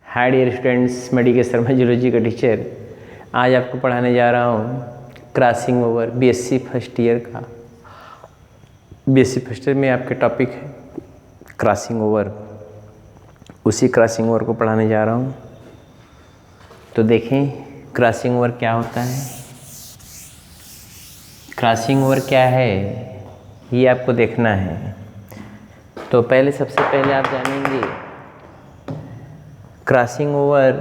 Hi dear students, मैं DK. Sharma zoology का teacher आज आपको पढ़ाने जा रहा हूँ crossing over BSc first year का। बीएससी फर्स्ट ईयर में आपके टॉपिक है क्रॉसिंग ओवर। उसी क्रॉसिंग ओवर को पढ़ाने जा रहा हूँ। तो देखें क्रॉसिंग ओवर क्या होता है। क्रॉसिंग ओवर क्या है ये आपको देखना है। तो सबसे पहले आप जानेंगे crossing over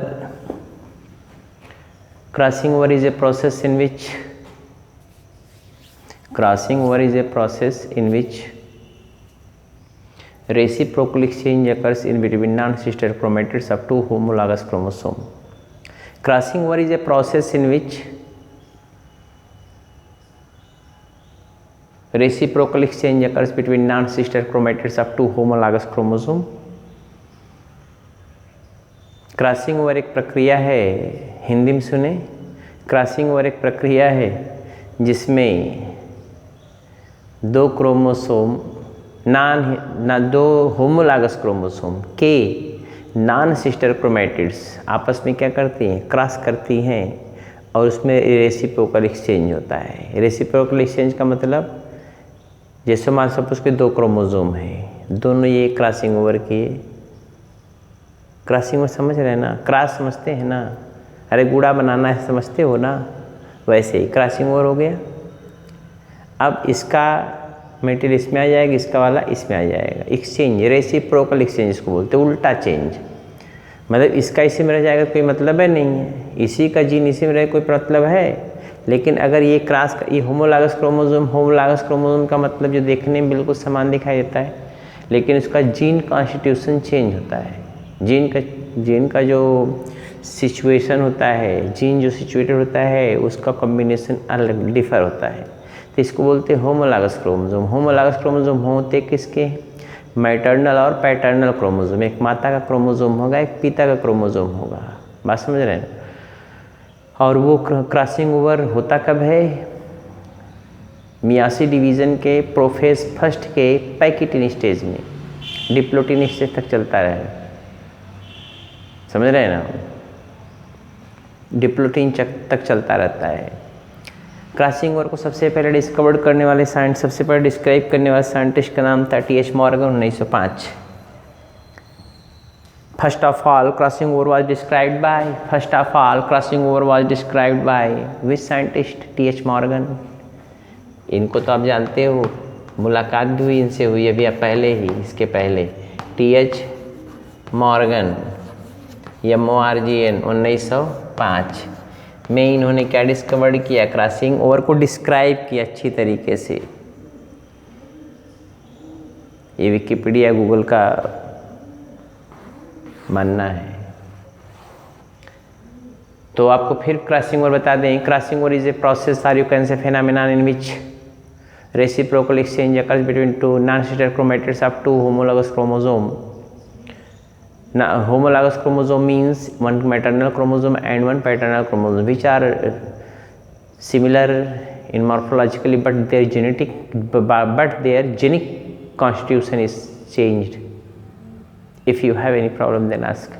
is a process in which reciprocal exchange occurs in between non-sister chromatids of two homologous chromosomes. Crossing over is a process in which reciprocal exchange occurs between non-sister chromatids of two homologous chromosomes. Crossing over एक प्रक्रिया है, हिंदी में सुने। Crossing over एक प्रक्रिया है जिसमें दो होमोलॉगस क्रोमोसोम के नॉन सिस्टर क्रोमैटिड्स आपस में क्या करती हैं, क्रॉस करती हैं और उसमें रेसिप्रोकल एक्सचेंज होता है। रेसिप्रोकल एक्सचेंज का मतलब जैसे मान सपोज के दो क्रोमोसोम हैं, दोनों ये क्रॉसिंग ओवर के क्रॉसिंग ओवर समझ रहे हैं ना, क्रॉस समझते हैं ना, अरे गुड़ा बनाना है समझते हो ना, वैसे ही क्रॉसिंग ओवर हो गया। अब इसका मटेरियल इसमें आ जाएगा, इसका वाला इसमें आ जाएगा। एक्सचेंज रेसिप्रोकल एक्सचेंज इसको बोलते हैं, उल्टा चेंज। मतलब इसका इसी में रह जाएगा कोई मतलब है नहीं है, इसी का जीन इसी में रहे कोई मतलब है। लेकिन अगर ये ये होमोलॉगस क्रोमोसोम का मतलब जो देखने में बिल्कुल समान दिखाई देता है, लेकिन उसका जीन कॉन्स्टिट्यूशन चेंज होता है। जीन का जो सिचुएशन होता है, जीन जो सिचुएटेड होता है उसका कॉम्बिनेशन अलग डिफर होता है। तो इसको बोलते हैं होमोलॉगस क्रोमोसोम। होमोलॉगस क्रोमोसोम होते किसके, मैटरनल और पैटर्नल क्रोमोसोम। एक माता का क्रोमोसोम होगा, एक पिता का क्रोमोसोम होगा। बात समझ रहे हैं। और वो क्रॉसिंग ओवर होता कब है, मियासी डिवीज़न के प्रोफेज फर्स्ट के पैकिटिन स्टेज में, डिप्लोटिन स्टेज तक चलता रहेगा। समझ रहे हैं ना, डिप्लोटिन तक चलता रहता है। क्रॉसिंग ओवर को सबसे पहले डिस्कवर करने वाले सबसे पहले डिस्क्राइब करने वाले साइंटिस्ट का नाम था TH. Morgan, 1905। First of all crossing over was described by which scientist, TH. Morgan. इनको तो आप जानते हो, मुलाकात भी हुई इनसे, हुई अभी पहले ही, इसके पहले टी.एच. मॉर्गन MORGN 1905 में इन्होंने क्या डिस्कवर किया, क्रॉसिंग ओवर को डिस्क्राइब किया अच्छी तरीके से। ये विकिपीडिया गूगल का मानना है। तो आपको फिर क्रॉसिंग ओवर बता दें। Crossing over is a process or you can say phenomenon in which reciprocal exchange occurs between two non-sister chromatids of two homologous chromosome. Homologous chromosome means one maternal chromosome and one paternal chromosome which are similar in morphologically, but their genic constitution is changed. If you have any problem then ask.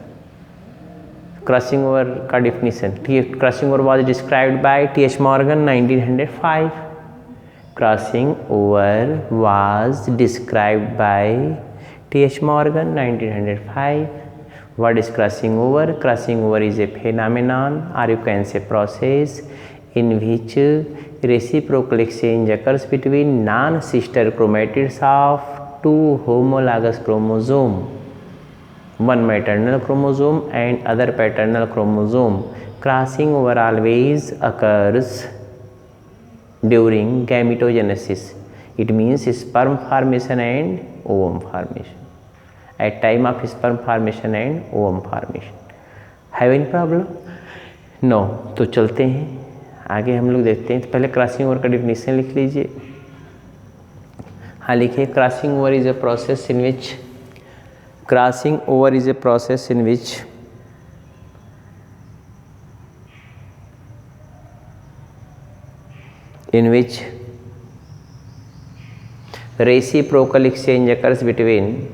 Crossing over का definition, crossing over was described by T.H. Morgan 1905. Crossing over was described by T.H. Morgan 1905. What is crossing over? Crossing over is a phenomenon or you can say process in which reciprocal exchange occurs between non-sister chromatids of two homologous chromosomes, one maternal chromosome and other paternal chromosome. Crossing over always occurs during gametogenesis. It means sperm formation and ovum formation. At time of sperm formation and ovum formation. Have any problem? No. तो चलते हैं आगे, हम लोग देखते हैं। तो पहले क्रॉसिंग ओवर का डिफिनेशन लिख लीजिए। हाँ लिखिए, crossing over is a process in which reciprocal exchange occurs between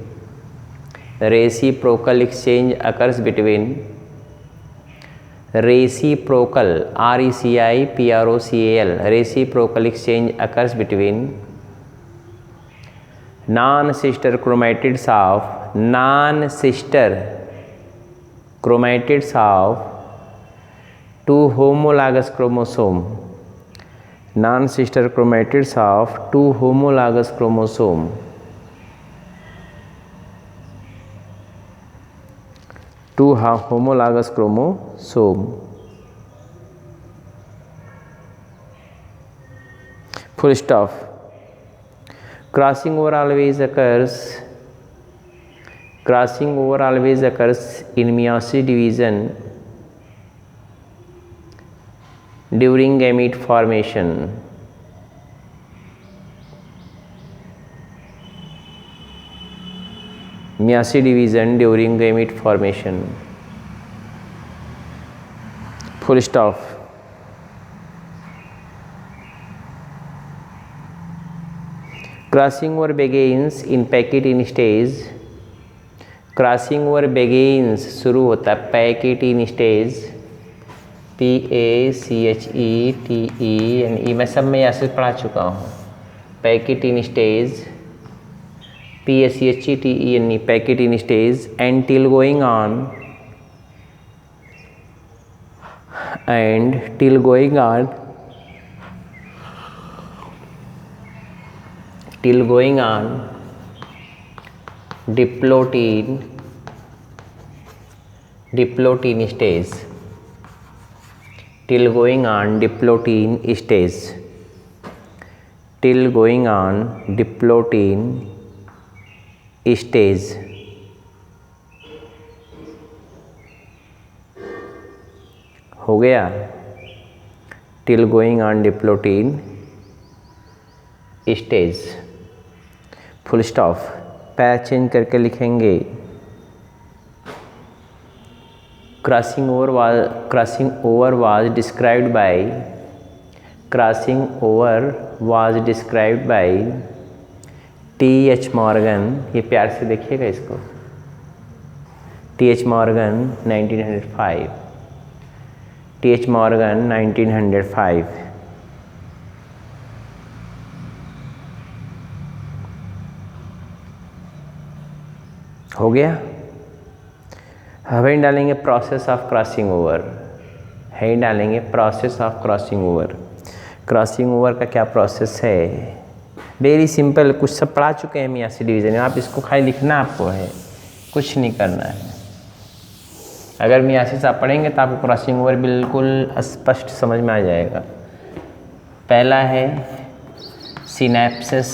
reciprocal exchange occurs between reciprocal RECIPROCAL reciprocal exchange occurs between non-sister chromatids of two homologous chromosome. Non-sister chromatids of two homologous chromosome. Two homologous chromosome. Full stop. Crossing over always occurs in meiosis division during gamete formation. Meiosis division during gamete formation. Full stop. Crossing over begins in pachytene stage. Crossing over begins शुरू होता है pachytene stage. PACHETENE मैं सब में ऐसे पढ़ा चुका हूँ. Pachytene stage PACHETENE pachytene stage until going on diplotin stage. Till going on diplotin stage. हो गया. Till going on diplotin stage. Full stop. पैर चेंज करके लिखेंगे. Crossing over was described bye T.H. Morgan. ये प्यार से देखिएगा इसको. T.H. मॉर्गन 1905. हो गया. हमें डालेंगे process of crossing over. Crossing over का क्या प्रोसेस है? Very simple. कुछ सब पढ़ा चुके हैं मेयोसिस डिवीजन में. आप इसको खाली लिखना आपको है, कुछ नहीं करना है. अगर मेयोसिस आप पढ़ेंगे तो आपको क्रॉसिंग ओवर बिल्कुल स्पष्ट समझ में आ जाएगा. पहला है सिनेप्सिस,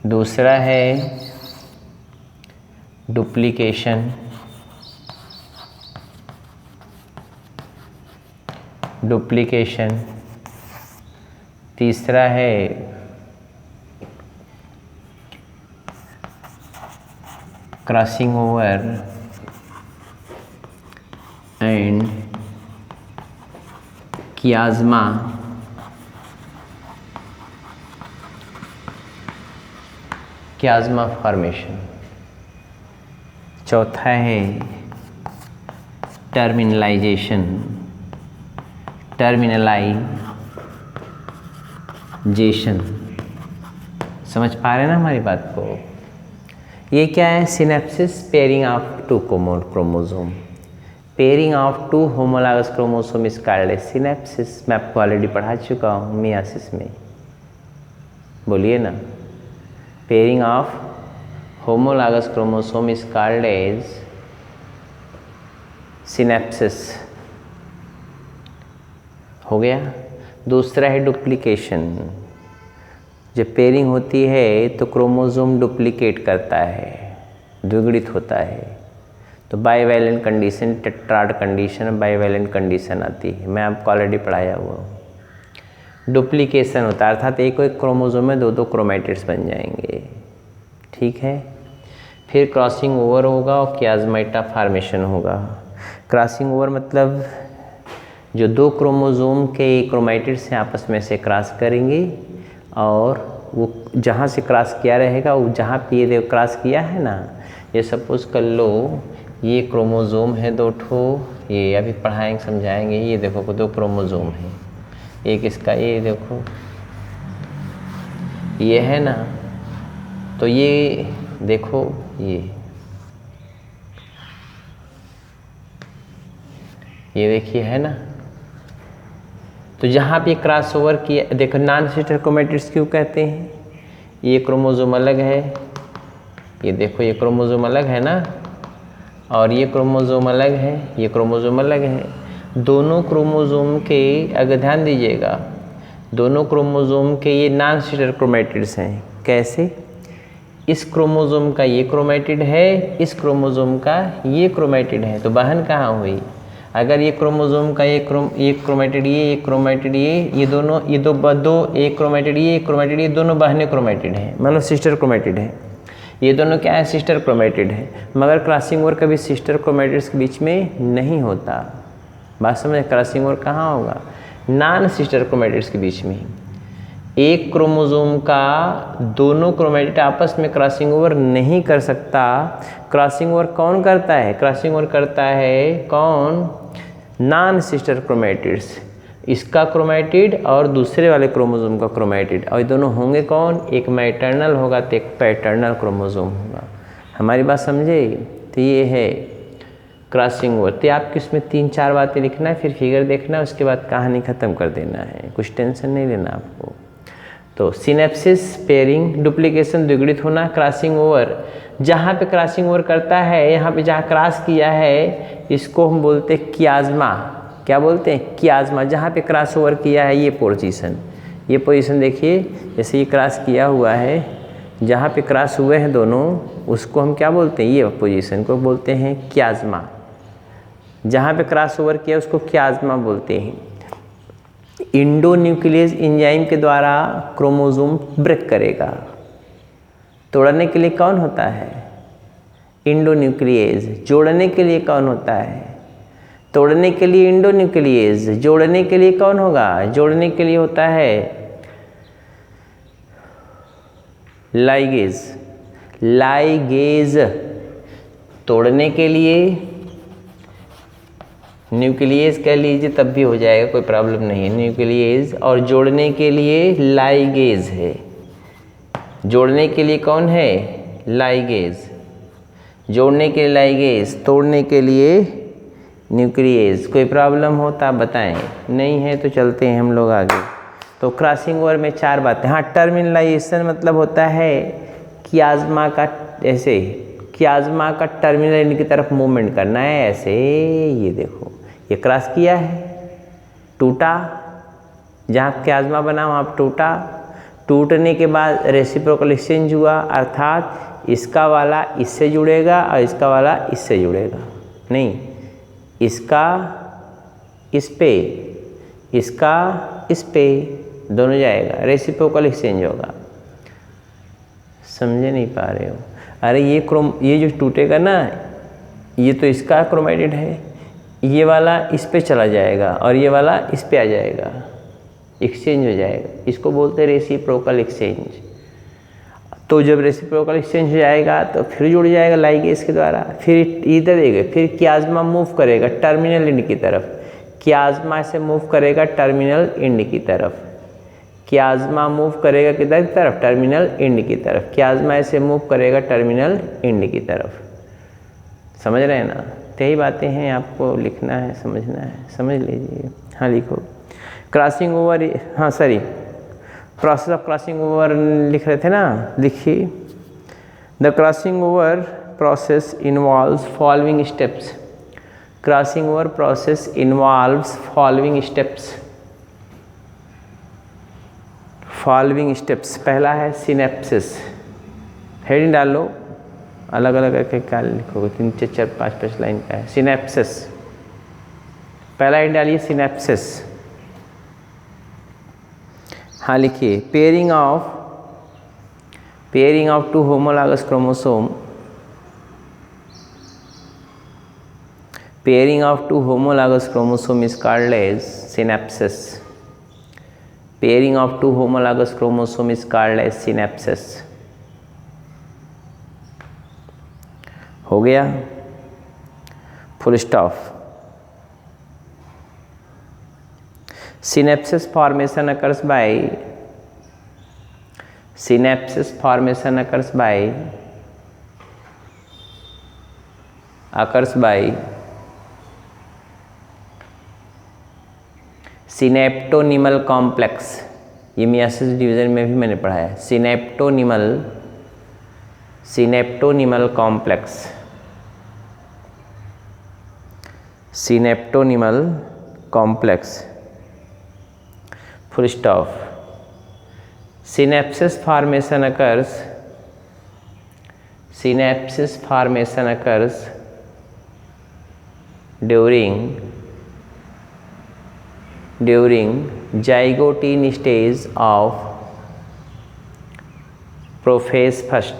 दूसरा है डुप्लीकेशन, तीसरा है क्रॉसिंग ओवर एंड कियाज्मा. फॉर्मेशन. चौथा है टर्मिनलाइजेशन. समझ पा रहे हैं ना हमारी बात को? ये क्या है? Synapsis, pairing of two chromosome. Pairing of two homologous chromosome is called synapsis. मैं आपको ऑलरेडी पढ़ा चुका हूँ मेयोसिस में. बोलिए ना. Pairing of homologous chromosome is called as synapsis. हो गया. दूसरा है डुप्लीकेशन. जब पेयरिंग होती है तो क्रोमोसोम डुप्लीकेट करता है, द्विगुणित होता है. तो bivalent condition, tetrad condition, bivalent condition आती है. मैं आपको ऑलरेडी पढ़ाया हुआ हूँ. डुप्लीकेशन होता है अर्थात एक क्रोमोसोम में दो क्रोमैटिड्स बन जाएंगे. ठीक है. फिर क्रॉसिंग ओवर होगा और कियाज्माटा फॉर्मेशन होगा. क्रॉसिंग ओवर मतलब जो दो क्रोमोसोम के क्रोमैटिड्स से आपस में से क्रॉस करेंगे और वो जहाँ से क्रॉस किया रहेगा, वो जहाँ पे ये क्रॉस किया है ना, ये सपोज कर लो ये क्रोमोज़ोम है 2 ठो, ये अभी पढ़ाएंगे समझाएंगे। ये देखो 2 क्रोमोज़ोम है, एक इसका ये देखो ये है ना, तो ये देखो ये देखिए है ना, तो जहाँ पे क्रॉस ओवर किया, देखो नॉन सिस्टर क्रोमैटिड्स क्यों कहते हैं, ये क्रोमोज़ोम अलग है, ये देखो ये क्रोमोज़ोम अलग है ना, और ये क्रोमोज़ोम अलग है, ये क्रोमोज़ोम अलग है। दोनों क्रोमोज़ोम के, अगर ध्यान दीजिएगा, दोनों क्रोमोज़ोम के ये नॉन सिस्टर क्रोमैटिड्स हैं। कैसे? इस क्रोमोज़ोम का ये क्रोमैटिड है, इस क्रोमोज़ोम का ये क्रोमैटिड है, तो बहन कहाँ हुई? अगर ये क्रोमोज़ोम का एक क्रोमैटिड ये दोनों एक क्रोमैटिड ये दोनों बहने क्रोमैटिड हैं, मतलब सिस्टर क्रोमैटिड है। ये दोनों क्या है? सिस्टर क्रोमैटिड है। मगर क्रॉसिंग ओवर कभी सिस्टर क्रोमैटिड्स के बीच में नहीं होता। बात समझे? क्रॉसिंग ओवर कहाँ होगा? नॉन सिस्टर क्रोमैटिड्स के बीच में। एक क्रोमोज़ोम का दोनों क्रोमैटिड आपस में क्रॉसिंग ओवर नहीं कर सकता। क्रॉसिंग ओवर कौन करता है? क्रॉसिंग ओवर करता है कौन? Non sister chromatids. इसका क्रोमैटिड और दूसरे वाले क्रोमोज़ोम का क्रोमैटिड, और ये दोनों होंगे कौन? एक मैटरनल होगा तो एक पैटर्नल क्रोमोज़ोम होगा। हमारी बात समझे? तो ये है क्रॉसिंग ओवर। तो आपको इसमें 3-4 बातें लिखना है, फिर फिगर देखना है, उसके बाद कहानी ख़त्म कर देना है, कुछ टेंशन नहीं लेना आपको। तो सिनेप्सिस, पेयरिंग, डुप्लीकेशन, द्विगुणित होना, क्रॉसिंग ओवर। जहाँ पे क्रॉसिंग ओवर करता है, यहाँ पे जहाँ क्रॉस किया है, इसको हम बोलते हैं कियाज़मा। क्या बोलते हैं? कियाज़मा। जहाँ पे क्रॉस ओवर किया है ये पोजीशन देखिए, जैसे ये क्रॉस किया हुआ है, जहाँ पे क्रॉस हुए हैं दोनों, उसको हम क्या बोलते हैं? ये पोजीशन को बोलते हैं कियाज़मा। जहाँ पे क्रॉस ओवर किया उसको कियाज़मा बोलते हैं। इंडोन्यूक्लियस एंजाइम के द्वारा क्रोमोसोम ब्रेक करेगा। तोड़ने के लिए कौन होता है? इंडोन्यूक्लियस। जोड़ने के लिए कौन होता है? तोड़ने के लिए इंडोन्यूक्लियस। जोड़ने के लिए कौन होगा? जोड़ने के लिए होता है लाइगेज। लाइगेज। तोड़ने के लिए न्यूक्लियस कह लीजिए तब भी हो जाएगा, कोई प्रॉब्लम नहीं है, न्यूक्लियस। और जोड़ने के लिए लाइगेज है। जोड़ने के लिए कौन है? लाइगेज। जोड़ने के लिए लाइगेज, तोड़ने के लिए न्यूक्लियस। कोई प्रॉब्लम हो तो आप बताएं, नहीं है तो चलते हैं हम लोग आगे। तो क्रॉसिंग ओवर में 4 बातें। हाँ, टर्मिनलाइजेशन मतलब होता है कियाज़मा का, ऐसे कियाज़मा का टर्मिनल एंड की तरफ मूवमेंट करना है, ऐसे। ये देखो ये क्रॉस किया है, टूटा, जहाँ कियाज़मा बना वहाँ टूटा। टूटने के बाद रेसिप्रोकल एक्सचेंज हुआ, अर्थात इसका वाला इससे जुड़ेगा और इसका वाला इससे जुड़ेगा। नहीं, इसका इस पे, इसका इस पे, दोनों जाएगा, रेसिप्रोकल एक्सचेंज होगा। समझे नहीं पा रहे हो? अरे ये जो टूटेगा ना, ये तो इसका क्रोमैटिड है, ये वाला इस पे चला जाएगा और ये वाला इस पे आ जाएगा, एक्सचेंज हो जाएगा। इसको बोलते हैं रेसिप्रोकल एक्सचेंज। तो जब रेसिप्रोकल एक्सचेंज हो जाएगा तो फिर जुड़ जाएगा लाइगेज के द्वारा, फिर इधर देगा, फिर कियाज़मा मूव करेगा टर्मिनल एंड की तरफ। कियाज़मा से मूव करेगा टर्मिनल एंड की तरफ। कियाज़मा मूव करेगा किधर की तरफ? टर्मिनल एंड की तरफ। कियाज़मा से मूव करेगा टर्मिनल एंड की तरफ। समझ रहे हैं ना? तो यही बातें हैं, आपको लिखना है, समझना है, समझ लीजिए। हाँ लिखो। क्रॉसिंग ओवर, हाँ sorry, process of crossing over लिख रहे थे ना, लिखिए। The crossing over process involves following steps. Crossing over process involves following steps. Following steps. पहला है सिनेप्सिस। हेडिंग डाल लो, अलग अलग करके क्या लिखोगे, 3, 4, 5 लाइन का है। सिनेप्सिस, पहला हेडिंग डालिए सिनेप्सिस। हाँ लिखिए, pairing of 2 homologous chromosome. Pairing of 2 homologous chromosome is called as synapsis. Pairing of two homologous chromosome is called as synapses. हो गया, full stop. Synapses formation occurs by synaptonemal complex. ये meiosis division में भी मैंने पढ़ा है. Synaptonemal complex. Full stop. synapses formation occurs during zygotine stage of prophase first.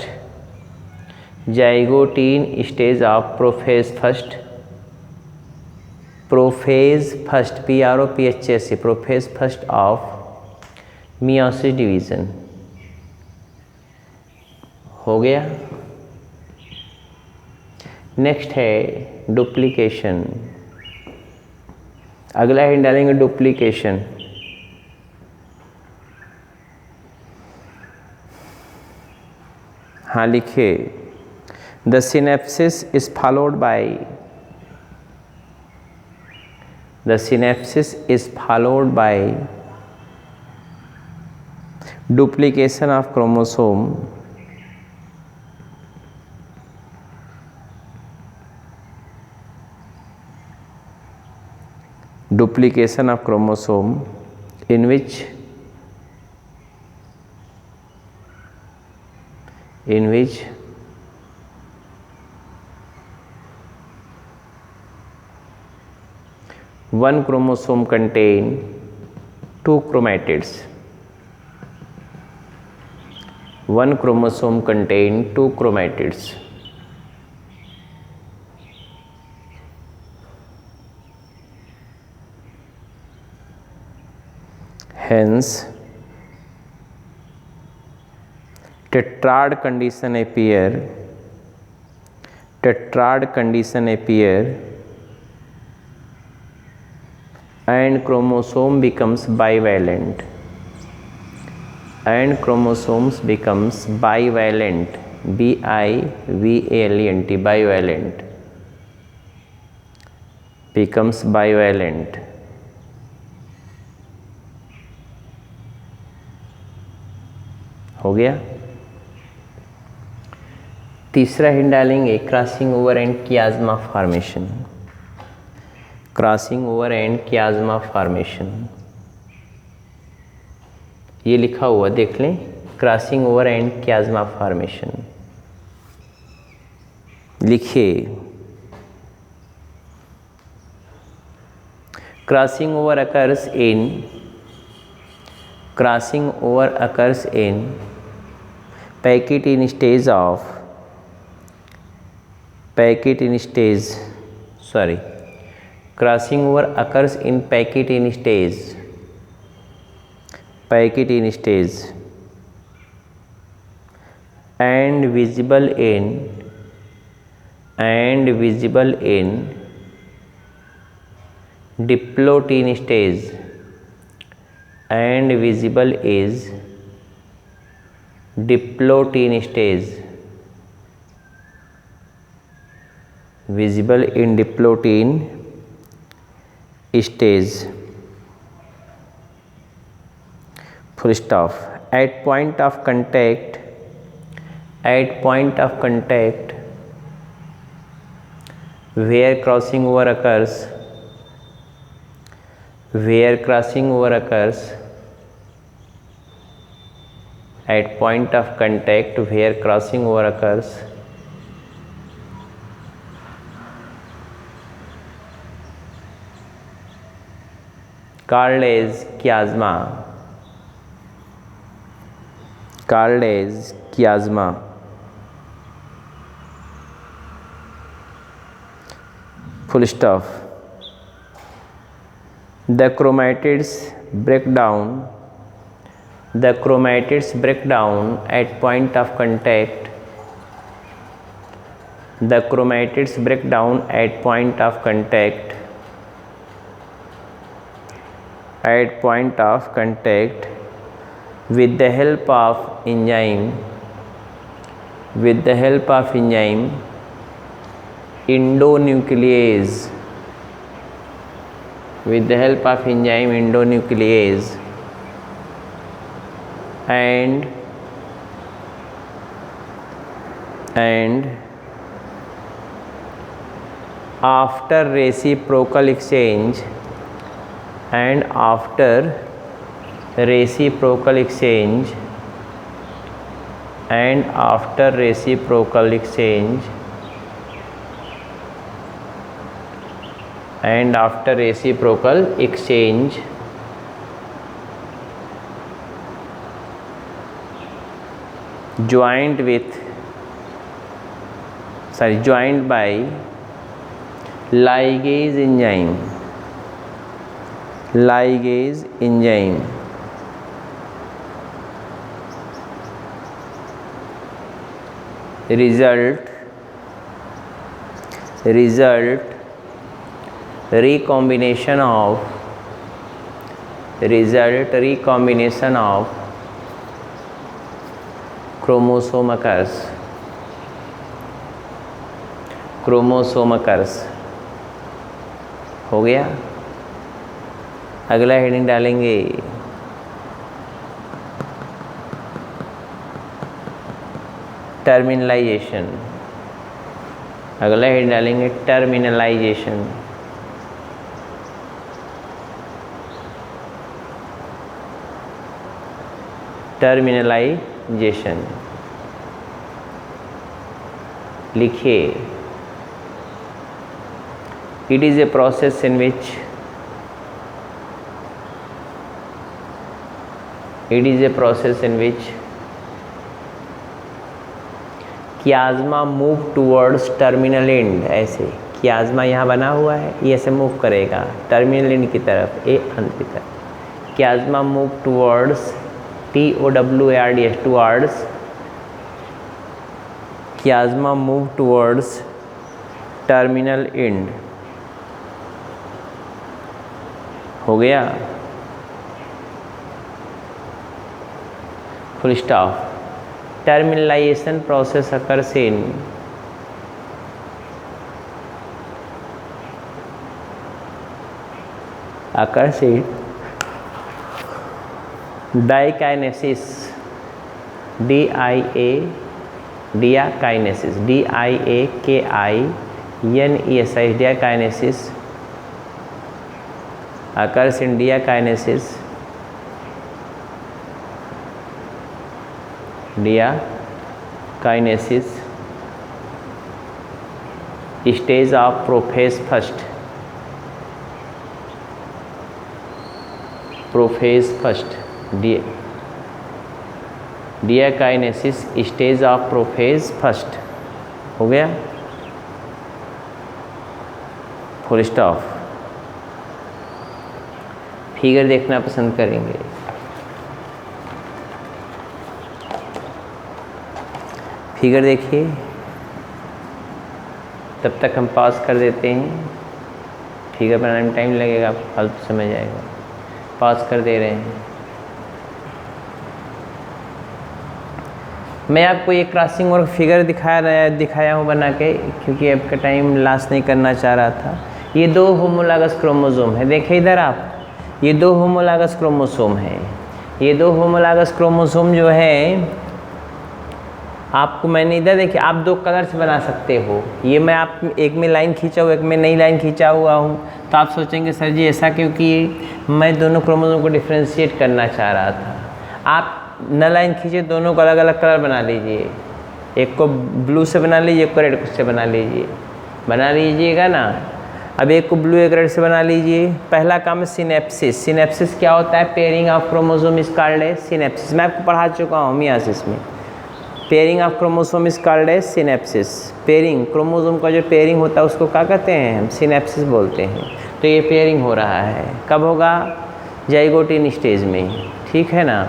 Prophase first of meiosis division. हो गया. नेक्स्ट है डुप्लीकेशन. अगला है डालेंगे डुप्लीकेशन. हाँ लिखिए. The synapses is followed by duplication of chromosome in which one chromosome contain two chromatids. Hence tetrad condition appear and chromosome becomes bivalent. bivalent. becomes bivalent. हो गया. तीसरा हिंट डालेंगे क्रॉसिंग ओवर एंड कियाज्मा फॉर्मेशन. ये लिखा हुआ देख लें. Crossing over and कियाज्मा formation लिखिए. Crossing over occurs in packet in stage and visible in diplotin stage full stop. At point of contact where crossing over occurs at point of contact where crossing over occurs called as chiasma. Full stop. The chromatids break down The chromatids break down at point of contact. The chromatids break down at point of contact. At point of contact with the help of enzyme. With the help of enzyme endonuclease. With the help of enzyme endonuclease. And after reciprocal exchange and after reciprocal exchange and after reciprocal exchange and after reciprocal exchange joined by ligase enzyme result recombination of chromosome occurs। हो गया। अगला heading डालेंगे terminalisation. अगला heading डालेंगे terminalisation. Terminalisation लिखिए। It is a process in which chiasma move towards terminal end। ऐसे chiasma यहाँ बना हुआ है, ये ऐसे मूव करेगा टर्मिनल एंड की तरफ, ए अंत की तरफ। chiasma move towards towards chiasma move towards terminal end। हो गया, full stop. Terminalisation process occurs in diakinesis diakinesis diakinesis occurs in diakinesis stage of prophase first diakinesis stage of prophase first। हो गया, full stop. Figure देखना पसंद करेंगे। Figure देखिए, तब तक हम पॉज कर देते हैं। फिगर बनाने में टाइम लगेगा, फालतू समझ आएगा। पॉज कर दे रहे हैं। मैं आपको ये क्रॉसिंग वर्क फिगर दिखाया हूँ बना के, क्योंकि आपका टाइम लॉस नहीं करना चाह रहा था। ये दो होमोलॉगस क्रोमोसोम है, देखिए इधर आप, ये दो होमोलॉगस क्रोमोसोम है। ये दो होमोलॉगस क्रोमोसोम जो है, आपको मैंने इधर देखिए, आप दो कलर से बना सकते हो। ये मैं आप एक में लाइन खींचा हुआ, एक में नई लाइन खींचा हुआ हूँ, तो आप सोचेंगे सर जी ऐसा, क्योंकि मैं दोनों क्रोमोसोम को डिफ्रेंशिएट करना चाह रहा था। आप न लाइन खींचे, दोनों को अलग अलग कलर बना लीजिए। एक को ब्लू से बना लीजिए, एक को रेड से बना लीजिएगा ना। अब एक को ब्लू एक रेड से बना लीजिए। पहला काम है सिनेप्सिस। सिनेप्सिस क्या होता है? Pairing of chromosome is called है सिनेप्सिस। मैं आपको पढ़ा चुका हूँ मियासिस में। Pairing of chromosome is called है सिनेप्सिस। पेयरिंग, क्रोमोसोम का जो पेयरिंग होता है उसको क्या कहते हैं? हम सिनेप्सिस बोलते हैं। तो ये पेयरिंग हो रहा है, कब होगा? जाइगोट इन स्टेज में, ठीक है ना।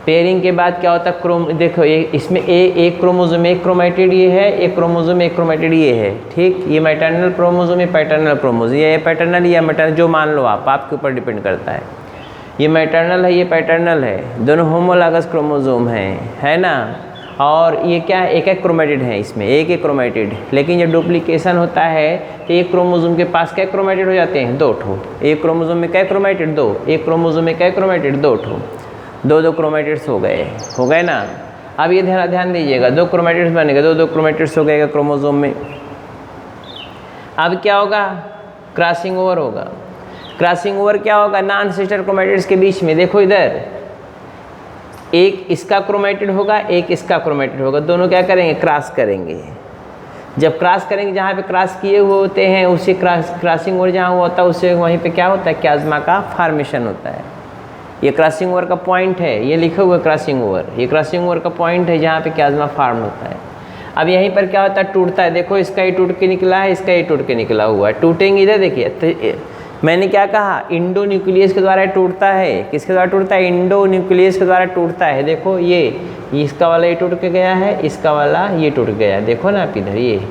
पेयरिंग के बाद क्या होता है, देखो इसमें एक क्रोमोसोम एक क्रोमेटिड ये है, एक क्रोमोसोम एक क्रोमेटिड ये है, ठीक। ये मैटरनल क्रोमोसोम ये पैटर्नल क्रोमोसोम, ये पैटर्नल या मैटरनल जो मान लो आप, आपके ऊपर डिपेंड करता है। ये मैटरनल है, ये पैटर्नल है, दोनों होमोलॉगस क्रोमोसोम है ना। और ये क्या है, एक एक क्रोमेटिड है, इसमें एक एक क्रोमेटिड। लेकिन जब डुप्लीकेशन होता है तो एक क्रोमोसोम के पास क्या क्रोमेटिड हो जाते हैं, 2 ठो। एक क्रोमोसोम में क्या क्रोमेटिड, 2। एक क्रोमोसोम में क्या क्रोमेटिड, 2 ठो। 2 क्रोमेटिड्स हो गए ना। अब ये ध्यान दीजिएगा, 2 क्रोमेटिड्स बनेगा, 2 क्रोमेटिड्स हो गएगा क्रोमोसोम में। अब क्या होगा, क्रॉसिंग ओवर होगा। क्रॉसिंग ओवर क्या होगा, नॉन सिस्टर क्रोमेटिड्स के बीच में। देखो इधर एक इसका क्रोमेटिड होगा, एक इसका क्रोमेटिड होगा, दोनों क्या करेंगे, क्रॉस करेंगे। जब क्रॉस करेंगे, जहाँ पे क्रॉस किए हुए होते हैं उसे क्रॉसिंग ओवर जहाँ होता है उससे वहीं पे क्या होता है, क्याज़्मा का फॉर्मेशन होता है। ये क्रॉसिंग ओवर का पॉइंट है, ये लिखा हुआ है क्रॉसिंग ओवर, ये क्रॉसिंग ओवर का पॉइंट है जहाँ पे क्याज़्मा फॉर्म होता है। अब यहीं पर क्या होता है, टूटता है। देखो इसका ये टूट के निकला है, इसका ये टूट के निकला हुआ है, टूटेंगे। इधर देखिए, तो मैंने क्या कहा, इंडो न्यूक्लियस के द्वारा टूटता है। किसके द्वारा टूटता है, इंडो न्यूक्लियस के द्वारा टूटता है। देखो ये इसका वाला ये टूट के गया है, इसका वाला ये टूट गया है। देखो ना आप इधर, ये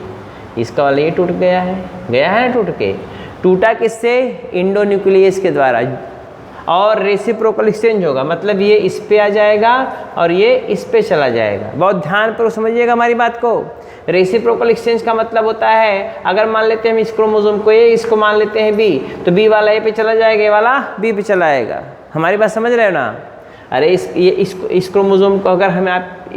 इसका वाला ये टूट गया है ना टूट के। टूटा किससे, इंडो न्यूक्लियस के द्वारा। और रेसिप्रोकल एक्सचेंज होगा, मतलब ये इस पे आ जाएगा और ये इस पे चला जाएगा। बहुत ध्यान पर समझिएगा हमारी बात को। रेसिप्रोकल एक्सचेंज का मतलब होता है, अगर मान लेते हैं हम इस क्रोमोसोम को ए, इसको मान लेते हैं बी, तो बी वाला ए पे चला जाएगा, ए वाला बी पे चला आएगा। हमारी बात समझ रहे हो ना। अरे इस क्रोमोसोम को अगर हमें आप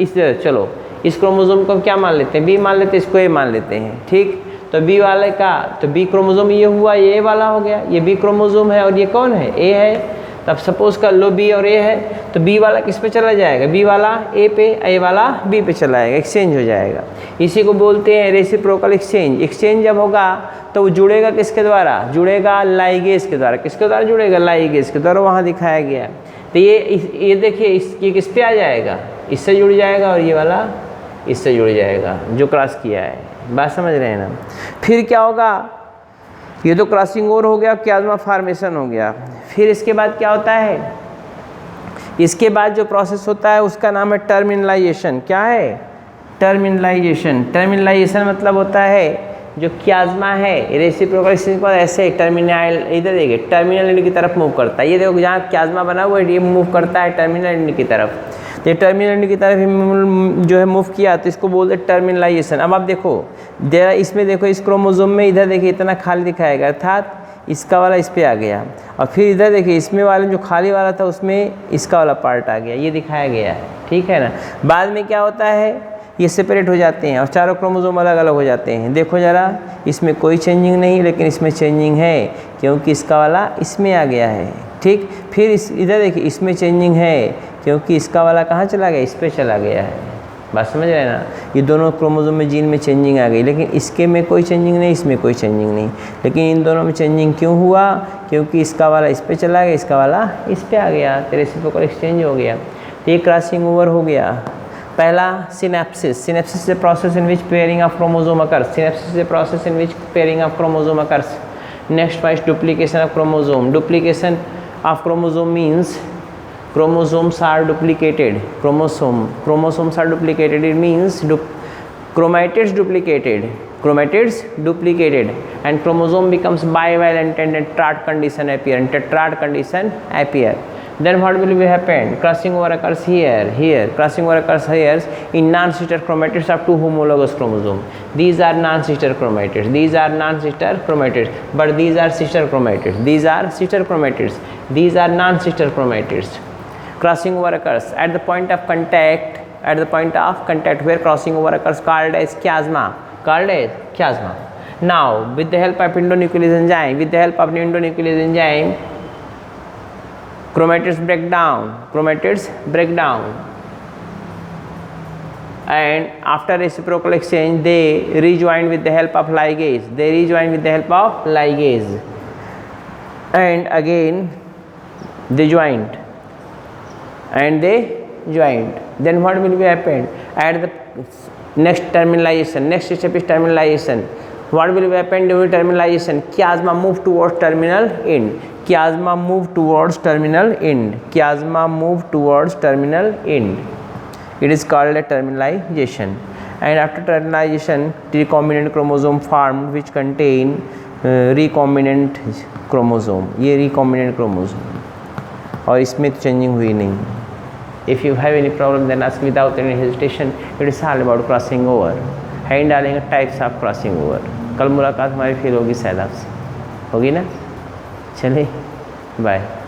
चलो इस क्रोमोसोम को क्या मान लेते हैं, बी मान लेते हैं, इसको ए मान लेते हैं, ठीक। तो बी वाले का, तो बी क्रोमोसोम ये हुआ, ये ए वाला हो गया, ये बी क्रोमोसोम है और ये कौन है, ए है। तब सपोज कर लो बी और ए है, तो बी वाला किस पे चला जाएगा, बी वाला ए पे, ए वाला बी पे चला जाएगा, एक्सचेंज हो जाएगा। इसी को बोलते हैं रेसिप्रोकल एक्सचेंज। एक्सचेंज जब होगा तो वो जुड़ेगा किसके द्वारा, जुड़ेगा लाइगेज के द्वारा। किसके द्वारा जुड़ेगा, लाइगेज के द्वारा, वहाँ दिखाया गया। तो ये देखिए ये किस पे आ जाएगा, इससे जुड़ जाएगा, और ये वाला इससे जुड़ जाएगा जो क्रॉस किया है। बात समझ रहे हैं ना। फिर क्या होगा, ये तो क्रॉसिंग ओवर हो गया, क्याज़्मा फॉर्मेशन हो गया। फिर इसके बाद क्या होता है, इसके बाद जो प्रोसेस होता है उसका नाम है टर्मिनलाइजेशन। क्या है, टर्मिनलाइजेशन। टर्मिनलाइजेशन मतलब होता है जो क्याज़्मा है रेसिप्रोकल एक्सचेंज पर ऐसे टर्मिनल, इधर देखिए टर्मिनल एंड की तरफ मूव करता है। ये देखो जहाँ क्याज़्मा बना हुआ है ये मूव करता है टर्मिनल एंड की तरफ। ये टर्मिनल एंड की तरफ जो है मूव किया तो इसको बोलते हैं टर्मिनलाइजेशन। अब आप देखो इसमें देखो इस क्रोमोसोम में इधर देखिए इतना खाली दिखाएगा, अर्थात इसका वाला इस पे आ गया। और फिर इधर देखिए इसमें वाले जो खाली वाला था उसमें इसका वाला पार्ट आ गया, ये दिखाया गया है, ठीक है ना। बाद में क्या होता है, ये सेपरेट हो जाते हैं और चारों क्रोमोसोम अलग अलग हो जाते हैं। देखो ज़रा, इसमें कोई चेंजिंग नहीं, लेकिन इसमें चेंजिंग है क्योंकि इसका वाला इसमें आ गया है, ठीक। फिर इधर देखिए इसमें चेंजिंग है क्योंकि इसका वाला कहाँ चला गया, इस पर चला गया है। बात समझ रहे हैं ना। ये दोनों क्रोमोसोम में जीन में चेंजिंग आ गई, लेकिन इसके में कोई चेंजिंग नहीं, इसमें कोई चेंजिंग नहीं। लेकिन इन दोनों में चेंजिंग क्यों हुआ, क्योंकि इसका वाला इस पे चला गया, इसका वाला इस पे आ गया, तो रेसिप्रोकल एक्सचेंज हो गया। ये क्रॉसिंग ओवर हो गया। पहला synapses. Synapses is a process in which pairing of chromosome occurs. Synapses is a process in which pairing of chromosome occurs. Next one is duplication of chromosome. Duplication of chromosome means chromosomes are duplicated. Chromosomes are duplicated. It means chromatids duplicated, and chromosome becomes bivalent and tetrad condition appear. Then what will be happen? Crossing over occurs here. Crossing over occurs here in non-sister chromatids of two homologous chromosomes. These are non-sister chromatids. But these are sister chromatids. These are non-sister chromatids. Crossing over occurs at the point of contact where crossing over occurs, called as chiasma. Now with the help of endonuclease enzyme, chromatids break down, and after reciprocal exchange they rejoin with the help of ligase. And again they joined. Then what will be happened at the next step is terminalization. What will happen during terminalization? Chiasma move towards terminal end. Chiasma move towards terminal end. Chiasma move towards terminal end. It is called a terminalization. And after terminalization, recombinant chromosome formed which contain recombinant chromosome. ये recombinant chromosome और इसमें तो changing हुई नहीं. If you have any problem then ask without any hesitation. It is all about crossing over. है इन डालेंगे types of crossing over. कल मुलाकात हमारी फिर होगी शायद आपसे, होगी ना. चलिए बाय.